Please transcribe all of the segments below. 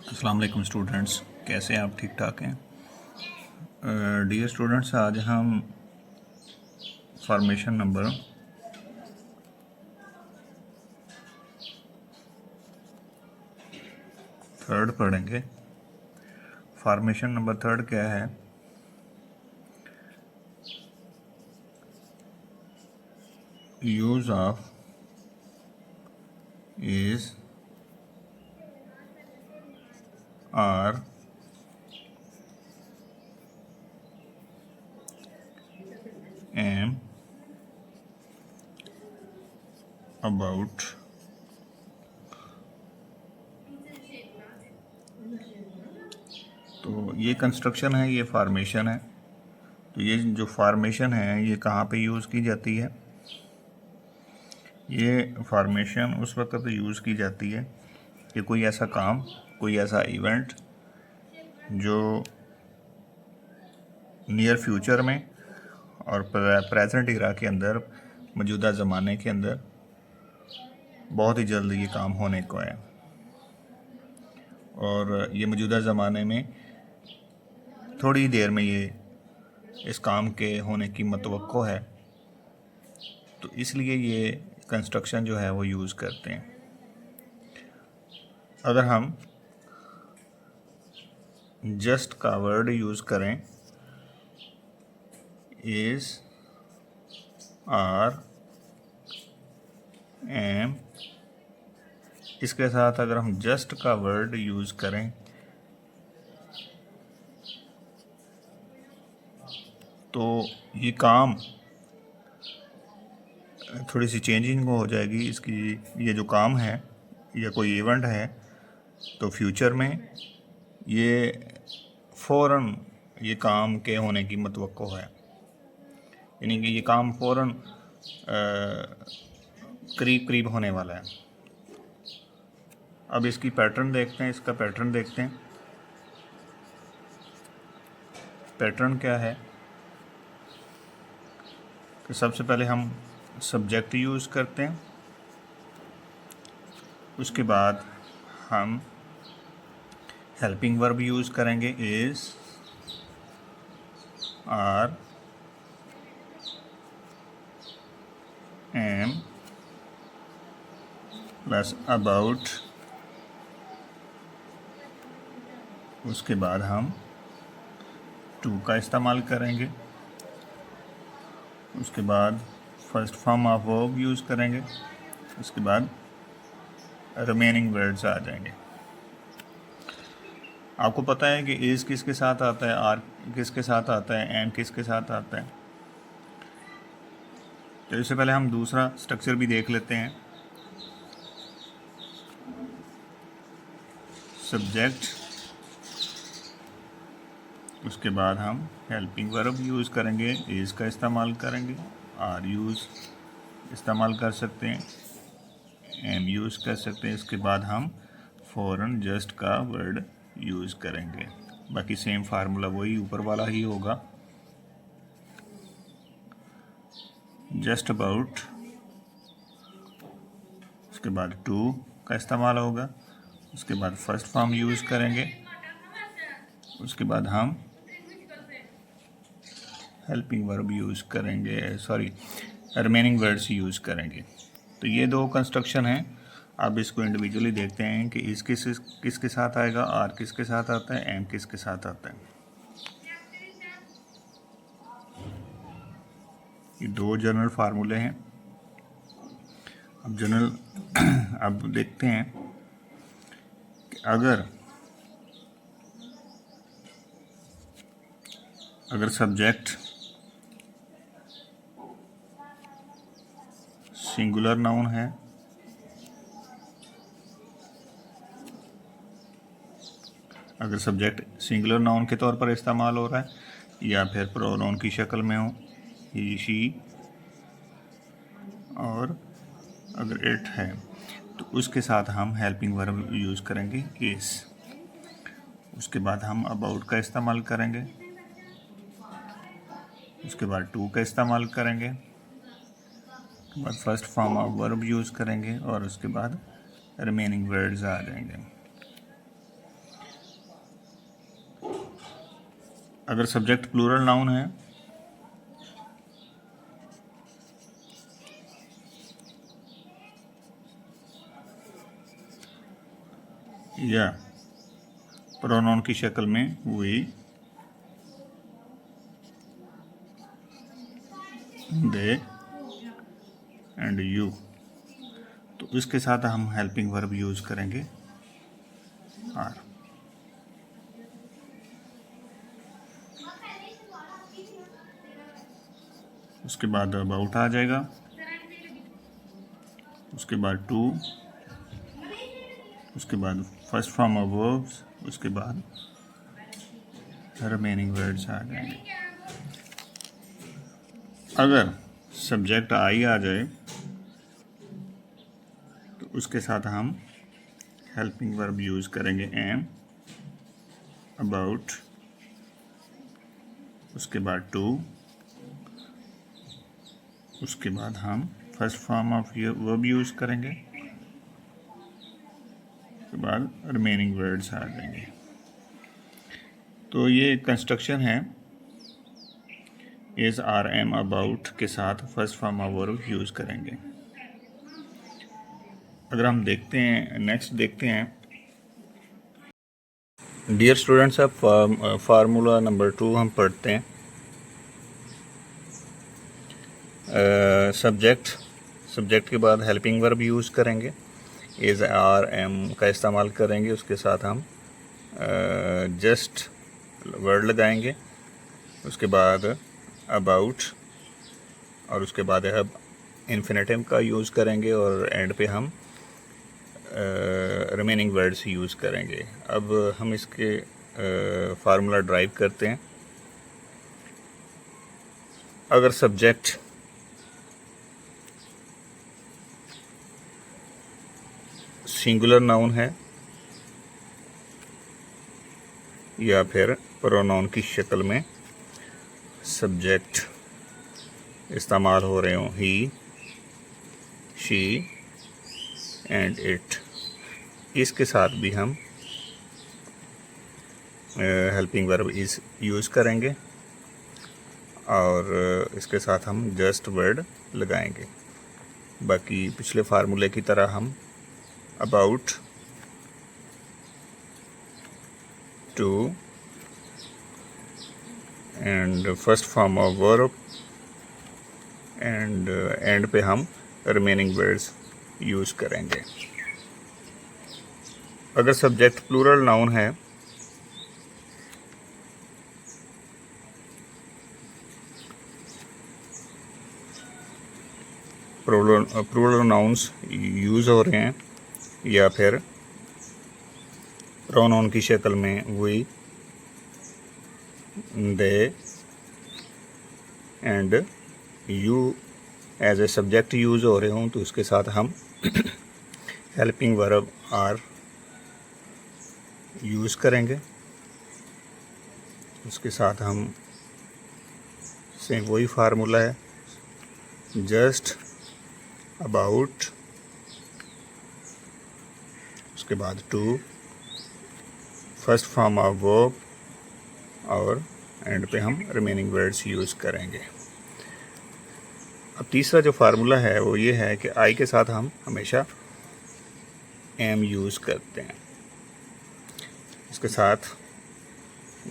अस्सलाम वालेकुम स्टूडेंट्स, कैसे हैं आप? ठीक ठाक हैं? डियर स्टूडेंट्स, आज हम फॉर्मेशन नंबर थर्ड पढ़ेंगे। फॉर्मेशन नंबर थर्ड क्या है? Use of is, are, am, about, तो ये कंस्ट्रक्शन है, ये फॉर्मेशन है। तो ये जो फॉर्मेशन है ये कहाँ पे यूज़ की जाती है? ये फॉर्मेशन उस वक्त यूज़ की जाती है कि कोई ऐसा काम, कोई ऐसा इवेंट जो नियर फ्यूचर में और प्रेजेंट इरा के अंदर, मौजूदा ज़माने के अंदर बहुत ही जल्द ये काम होने को है, और ये मौजूदा ज़माने में थोड़ी देर में ये इस काम के होने की मतवक्को है। तो इसलिए ये कंस्ट्रक्शन जो है वो यूज़ करते हैं। अगर हम जस्ट का वर्ड यूज़ करें, इज, आर, एम, इसके साथ अगर हम जस्ट का वर्ड यूज़ करें तो ये काम थोड़ी सी चेंजिंग हो जाएगी इसकी। ये जो काम है या कोई इवेंट है तो फ्यूचर में ये फ़ौरन ये काम के होने की मतवक्को है, यानी कि ये काम फ़ौरन करीब करीब होने वाला है। अब इसकी पैटर्न देखते हैं, इसका पैटर्न देखते हैं। पैटर्न क्या है कि सबसे पहले हम सब्जेक्ट यूज़ करते हैं, उसके बाद हम हेल्पिंग वर्ब यूज़ करेंगे, is, are, am plus about. उसके बाद हम टू का इस्तेमाल करेंगे। उसके बाद first form of verb use करेंगे। उसके बाद रिमेनिंग वर्ड्स आ जाएंगे। आपको पता है कि इज़ किसके साथ आता है, आर किसके साथ आता है, एम किसके साथ आता है। तो इससे पहले हम दूसरा स्ट्रक्चर भी देख लेते हैं। सब्जेक्ट, उसके बाद हम हेल्पिंग वर्ब यूज़ करेंगे, इज़ का इस्तेमाल करेंगे, आर यूज़ इस्तेमाल कर सकते हैं, एम यूज़ कर सकते हैं। इसके बाद हम फ़ौरन जस्ट का वर्ड यूज़ करेंगे। बाकी सेम फार्मूला वही ऊपर वाला ही होगा। जस्ट अबाउट, उसके बाद टू का इस्तेमाल होगा। उसके बाद फर्स्ट फॉर्म यूज़ करेंगे। उसके बाद हम हेल्पिंग वर्ब यूज़ करेंगे, रिमेनिंग वर्ड्स यूज़ करेंगे। तो ये दो कंस्ट्रक्शन हैं। अब इसको इंडिविजुअली देखते हैं कि इस किसके साथ आएगा, आर किसके साथ आता है, एम किसके साथ आता है। ये दो जनरल फार्मूले हैं। अब अब देखते हैं कि अगर सब्जेक्ट सिंगुलर नाउन है, अगर सब्जेक्ट सिंगुलर नाउन के तौर पर इस्तेमाल हो रहा है या फिर प्रोनाउन की शक्ल में हो, ही, शी, और अगर इट है तो उसके साथ हम हेल्पिंग वर्ब यूज़ करेंगे, इज। उसके बाद हम अबाउट का इस्तेमाल करेंगे। उसके बाद टू का इस्तेमाल करेंगे। उसके बाद first form of verb use करेंगे और उसके बाद रिमेनिंग वर्ड्स आ जाएंगे। अगर सब्जेक्ट प्लूरल नाउन है या प्रोनाउन की शक्ल में वी, दे एंड यू, तो इसके साथ हम हेल्पिंग वर्ब यूज करेंगे आर। उसके बाद अबाउट आ जाएगा, उसके बाद टू, उसके बाद फर्स्ट फॉर्म ऑफ वर्ब्स, उसके बाद रिमेनिंग वर्ड्स आ जाएंगे। अगर सब्जेक्ट आई आ जाए तो उसके साथ हम हेल्पिंग वर्ब यूज करेंगे एम, अबाउट, उसके बाद टू, उसके बाद हम first form of verb use करेंगे, उसके बाद रिमेनिंग वर्ड्स आ जाएंगे। तो ये कंस्ट्रक्शन है इज, आर, एम, अबाउट के साथ first form of verb use करेंगे। अगर हम देखते हैं, नेक्स्ट देखते हैं। डियर स्टूडेंट्स, अब फार्मूला नंबर 2 हम पढ़ते हैं। सब्जेक्ट के बाद हेल्पिंग वर्ब यूज़ करेंगे, इज़, आर, एम का इस्तेमाल करेंगे, उसके साथ हम जस्ट वर्ड लगाएंगे, उसके बाद अबाउट, और उसके बाद अब इन्फिनेटिव का यूज़ करेंगे, और एंड पे हम रिमेनिंग वर्ड्स यूज़ करेंगे। अब हम इसके फार्मूला ड्राइव करते हैं। अगर सब्जेक्ट सिंगुलर नाउन है या फिर प्रोनाउन की शक्ल में सब्जेक्ट इस्तेमाल हो रहे हों, ही, शी एंड इट, इसके साथ भी हम हेल्पिंग वर्ब इज यूज़ करेंगे, और इसके साथ हम जस्ट वर्ड लगाएंगे। बाकी पिछले फार्मूले की तरह हम about, to and first form of verb and end पे हम रिमेनिंग वर्ड्स यूज़ करेंगे। अगर सब्जेक्ट प्लूरल नाउन है प्लूरल नाउन्स यूज़ हो रहे हैं या फिर प्रोनाउन की शक्ल में we, they and you as a subject use हो रहे हों, तो उसके साथ हम हेल्पिंग वर्ब आर यूज़ करेंगे। उसके साथ हम सेम वही फार्मूला है, जस्ट, अबाउट, उसके बाद to, first form of verb, और एंड पे हम रिमेनिंग वर्ड्स यूज़ करेंगे। अब तीसरा जो फार्मूला है वो ये है कि आई के साथ हम हमेशा एम यूज़ करते हैं। इसके साथ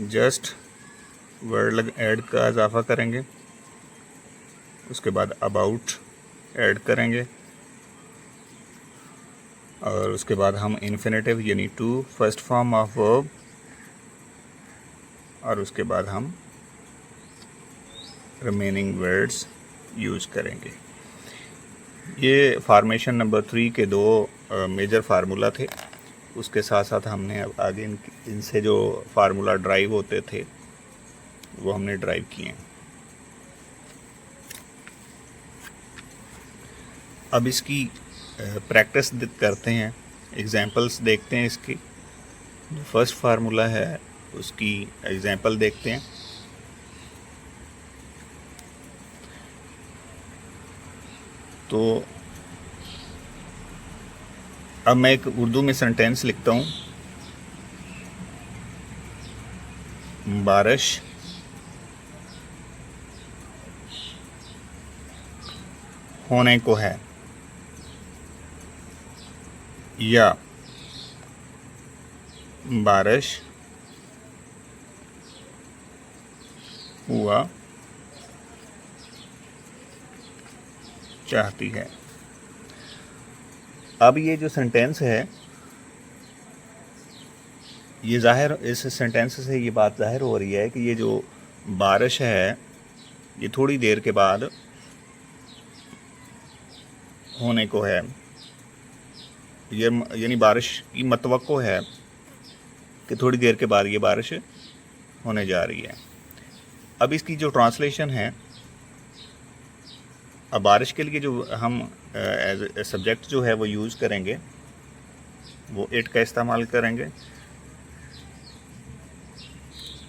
जस्ट वर्ड ऐड का इजाफा करेंगे, उसके बाद अबाउट ऐड करेंगे, और उसके बाद हम इन्फिनेटिव यानी to, first form of verb, और उसके बाद हम रिमेनिंग वर्ड्स यूज़ करेंगे। ये फार्मेशन नंबर 3 के 2 मेजर फार्मूला थे। उसके साथ साथ हमने अब आगे इनसे जो फार्मूला ड्राइव होते थे वो हमने ड्राइव किए हैं। अब इसकी प्रैक्टिस करते हैं, एग्जांपल्स देखते हैं। इसकी जो फर्स्ट फार्मूला है उसकी एग्जांपल देखते हैं। तो अब मैं एक उर्दू में सेंटेंस लिखता हूँ। बारिश होने को है, या बारिश हुआ चाहती है। अब ये जो सेंटेंस है, ये ज़ाहिर, इस सेंटेंस से ये बात ज़ाहिर हो रही है कि ये जो बारिश है ये थोड़ी देर के बाद होने को है, ये यानी बारिश की मतवक्को है कि थोड़ी देर के बाद ये बारिश होने जा रही है। अब इसकी जो ट्रांसलेशन है, अब बारिश के लिए जो हम एज ए सब्जेक्ट जो है वो यूज़ करेंगे, वो इट का इस्तेमाल करेंगे।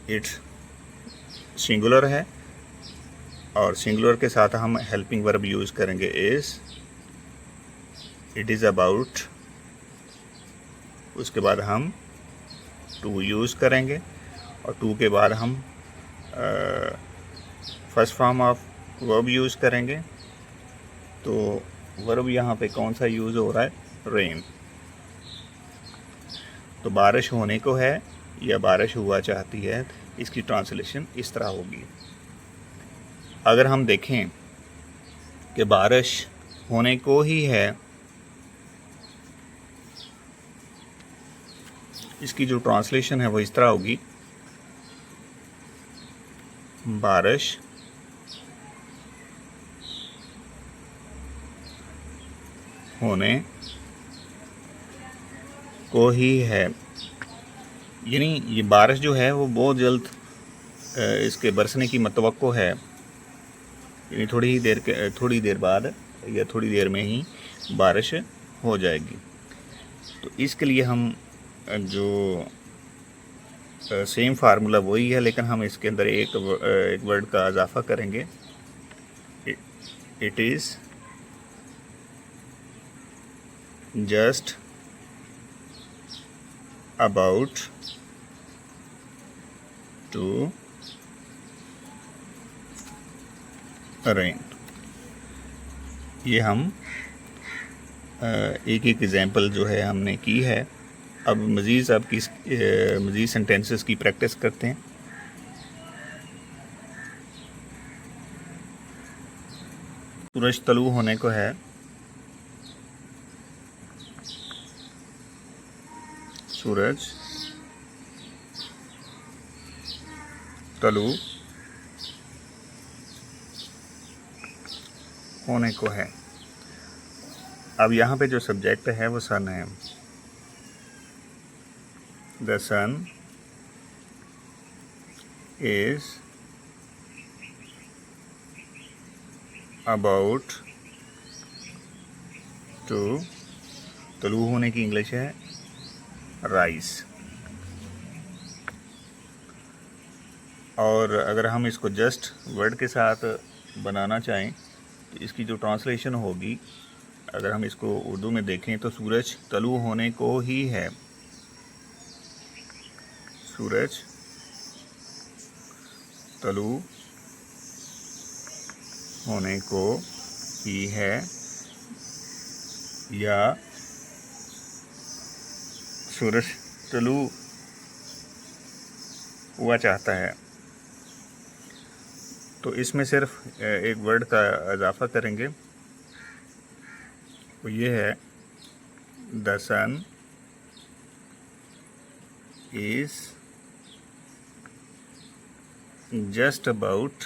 इट सिंगुलर है और सिंगुलर के साथ हम हेल्पिंग वर्ब यूज़ करेंगे इज़। इट इज़ अबाउट, उसके बाद हम टू यूज़ करेंगे और टू के बाद हम first form of verb use करेंगे। तो वर्ब यहाँ पे कौन सा यूज़ हो रहा है? रेन। तो बारिश होने को है या बारिश हुआ चाहती है, इसकी ट्रांसलेशन इस तरह होगी। अगर हम देखें कि बारिश होने को ही है, इसकी जो ट्रांसलेशन है वो इस तरह होगी, बारिश होने को ही है। यानी ये बारिश जो है वो बहुत जल्द इसके बरसने की मतवक्को है, यानी थोड़ी देर बाद या थोड़ी देर में ही बारिश हो जाएगी। तो इसके लिए हम जो सेम फार्मूला वही है, लेकिन हम इसके अंदर एक वर्ड का इजाफा करेंगे। It is just about to rain. ये हम एक एग्ज़ाम्पल जो है हमने की है। अब मज़ीद सेंटेंसेस की प्रैक्टिस करते हैं। सूरज तलू होने को है, सूरज तलू होने को है। अब यहाँ पे जो सब्जेक्ट है वो सन है। The sun is about to, तलू होने की इंग्लिश है राइस। और अगर हम इसको जस्ट वर्ड के साथ बनाना चाहें तो इसकी जो ट्रांसलेशन होगी, अगर हम इसको उर्दू में देखें तो सूरज तलू होने को ही है, सूरज तलू होने को ही है, या सूरज तलू हुआ चाहता है। तो इसमें सिर्फ एक वर्ड का इजाफा करेंगे, तो ये है the sun is just about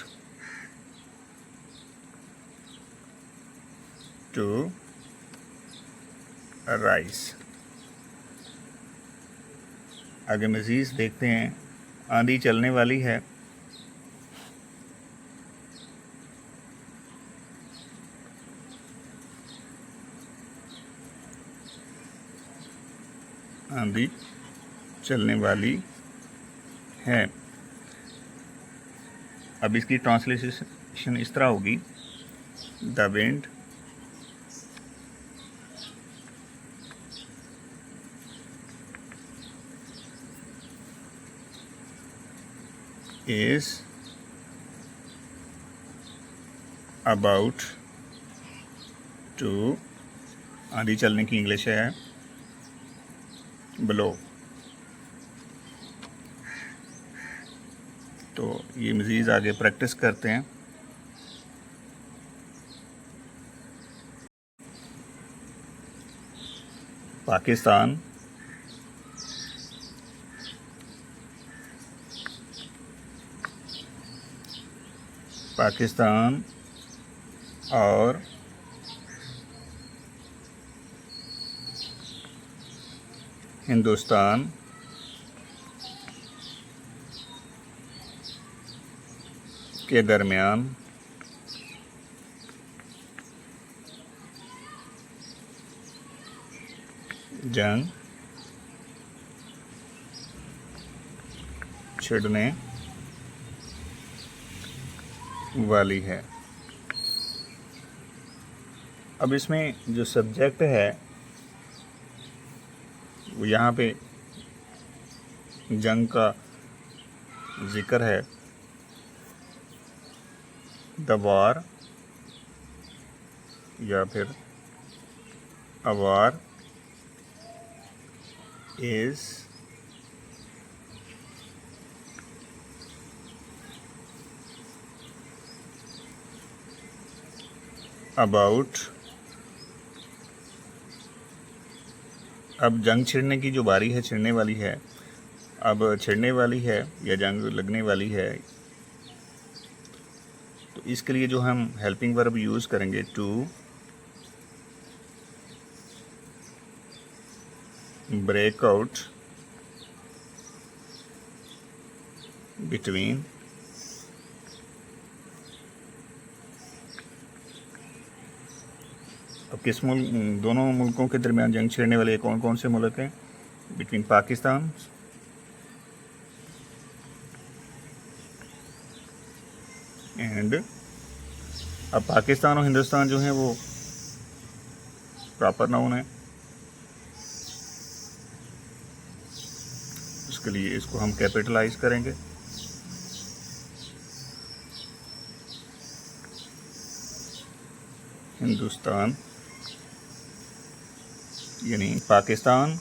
to rise. आगे मज़ीद देखते हैं। आंधी चलने वाली है, आंधी चलने वाली है। अब इसकी ट्रांसलेशन इस तरह होगी, the wind is about to, आंधी चलने की इंग्लिश है ब्लो। तो ये मज़ीद आगे प्रैक्टिस करते हैं। पाकिस्तान, पाकिस्तान और हिंदुस्तान के दरमियान जंग छिड़ने वाली है। अब इसमें जो सब्जेक्ट है वो यहाँ पे जंग का जिक्र है, द वार या फिर अ वार इज अबाउट। अब जंग छिड़ने की जो बारी है, छिड़ने वाली है, अब छिड़ने वाली है या जंग लगने वाली है, तो इसके लिए जो हम हेल्पिंग वर्ब यूज़ करेंगे टू ब्रेक आउट बिटवीन अब किस मुल्क, दोनों मुल्कों के दरमियान जंग छिड़ने वाले कौन कौन से मुल्क हैं? बिटवीन पाकिस्तान एंड, अब पाकिस्तान और हिंदुस्तान जो हैं वो प्रॉपर नाउन है, उसके लिए इसको हम कैपिटलाइज करेंगे। हिंदुस्तान यानी पाकिस्तान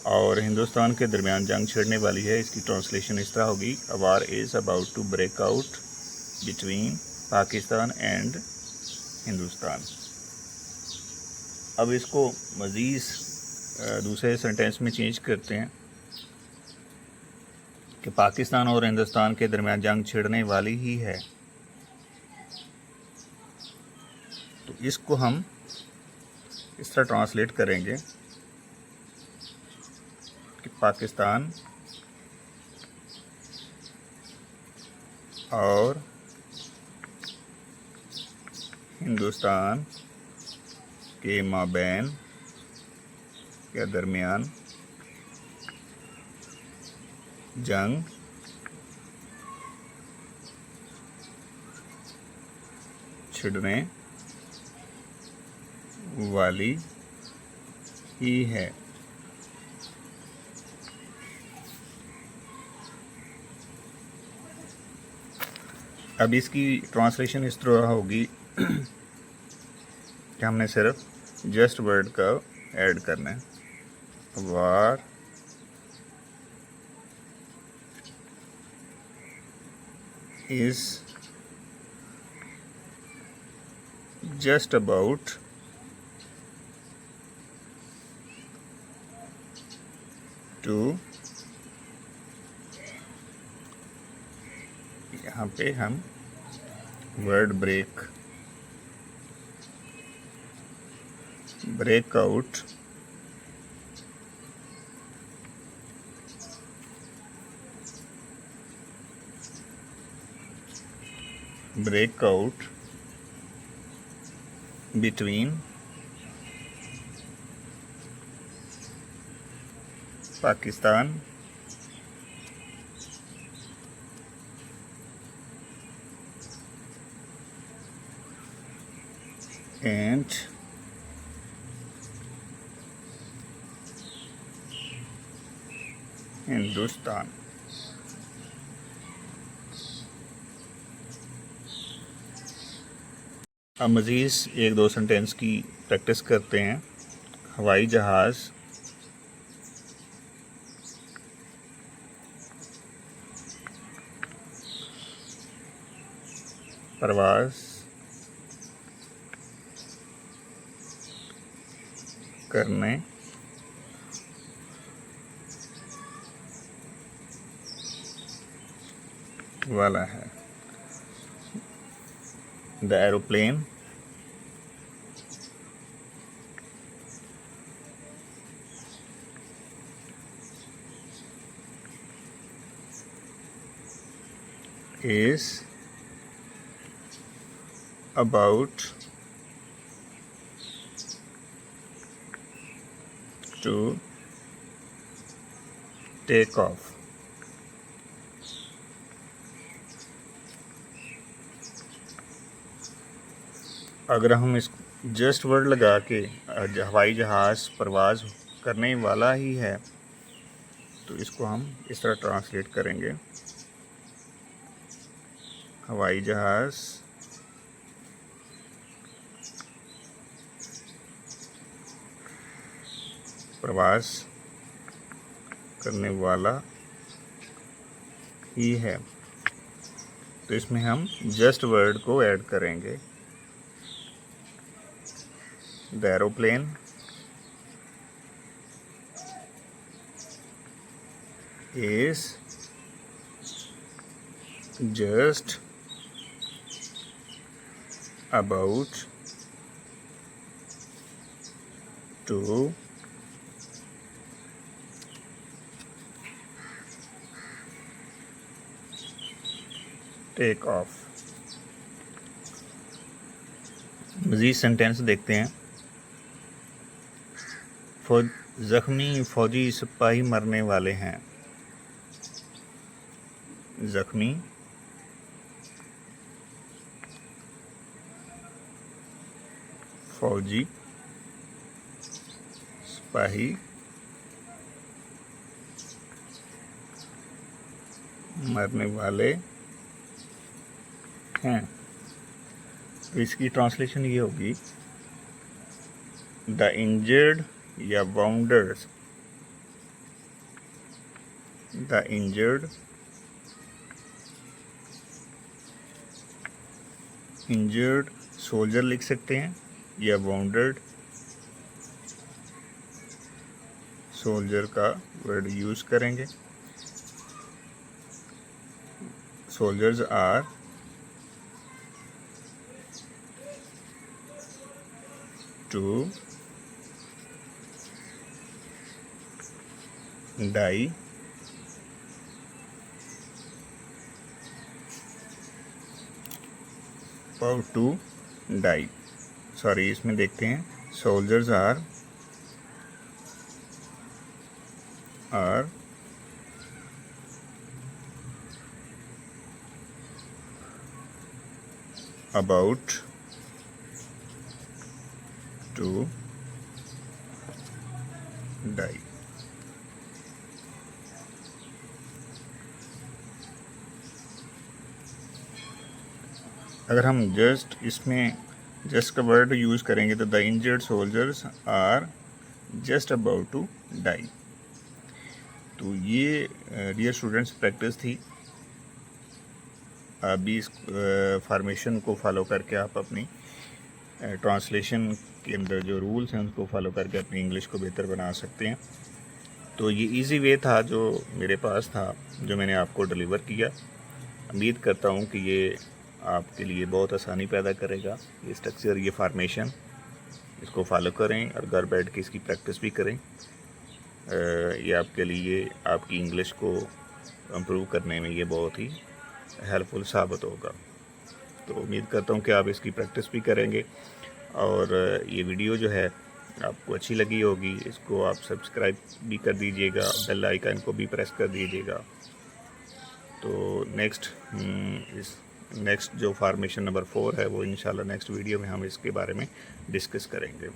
और हिंदुस्तान के दरमियान जंग छिड़ने वाली है, इसकी ट्रांसलेशन इस तरह होगी, a war is about to break out between Pakistan and Hindustan. अब इसको मज़ीद दूसरे सेंटेंस में चेंज करते हैं कि पाकिस्तान और हिंदुस्तान के दरमियान जंग छिड़ने वाली ही है। तो इसको हम इस तरह ट्रांसलेट करेंगे कि पाकिस्तान और हिंदुस्तान के माबैन के दरमियान जंग छिड़ने वाली ही है। अब इसकी ट्रांसलेशन इस तरह होगी कि हमने सिर्फ जस्ट वर्ड का ऐड करना है, war is just about to, यहाँ पे हम word break out between Pakistan and Hindustan. अब मज़ीद एक दो सेंटेंस की प्रैक्टिस करते हैं। हवाई जहाज़ प्रवास करने वाला है। The aeroplane is about to take off। अगर हम इस जस्ट वर्ड लगा के हवाई जहाज़ परवाज़ करने वाला ही है तो इसको हम इस तरह ट्रांसलेट करेंगे। हवाई जहाज़ प्रवास करने वाला ही है, तो इसमें हम जस्ट वर्ड को ऐड करेंगे। The aeroplane is just about to take off। मज़ीद सेंटेंस देखते हैं। ज़ख्मी फौजी सिपाही मरने वाले हैं। ज़ख्मी फौजी सिपाही मरने वाले हैं। तो इसकी ट्रांसलेशन ये होगी, द इंजर्ड या वाउंडर्स, द इंजर्ड सोल्जर लिख सकते हैं या वाउंडर्ड सोल्जर का वर्ड यूज़ करेंगे। Soldiers are to die about to die। Sorry, इसमें देखते हैं soldiers are about to die। अगर हम जस्ट इसमें जस्ट का वर्ड यूज़ करेंगे तो the injured soldiers are just about to die. तो ये डियर स्टूडेंट्स प्रैक्टिस थी। अभी इस फार्मेशन को फॉलो करके आप अपनी ट्रांसलेशन के अंदर जो रूल्स हैं उनको फॉलो करके अपनी इंग्लिश को बेहतर बना सकते हैं। तो ये इजी वे था जो मेरे पास था, जो मैंने आपको डिलीवर किया। उम्मीद करता हूँ कि ये आपके लिए बहुत आसानी पैदा करेगा। ये स्ट्रक्चर, ये फार्मेशन, इसको फॉलो करें और घर बैठ के इसकी प्रैक्टिस भी करें। ये आपके लिए आपकी इंग्लिश को इम्प्रूव करने में ये बहुत ही हेल्पफुल साबित होगा। तो उम्मीद करता हूँ कि आप इसकी प्रैक्टिस भी करेंगे और ये वीडियो जो है आपको अच्छी लगी होगी। इसको आप सब्सक्राइब भी कर दीजिएगा, बेल आइकन को भी प्रेस कर दीजिएगा। तो नेक्स्ट जो फार्मेशन नंबर 4 है वो इंशाल्लाह नेक्स्ट वीडियो में हम इसके बारे में डिस्कस करेंगे।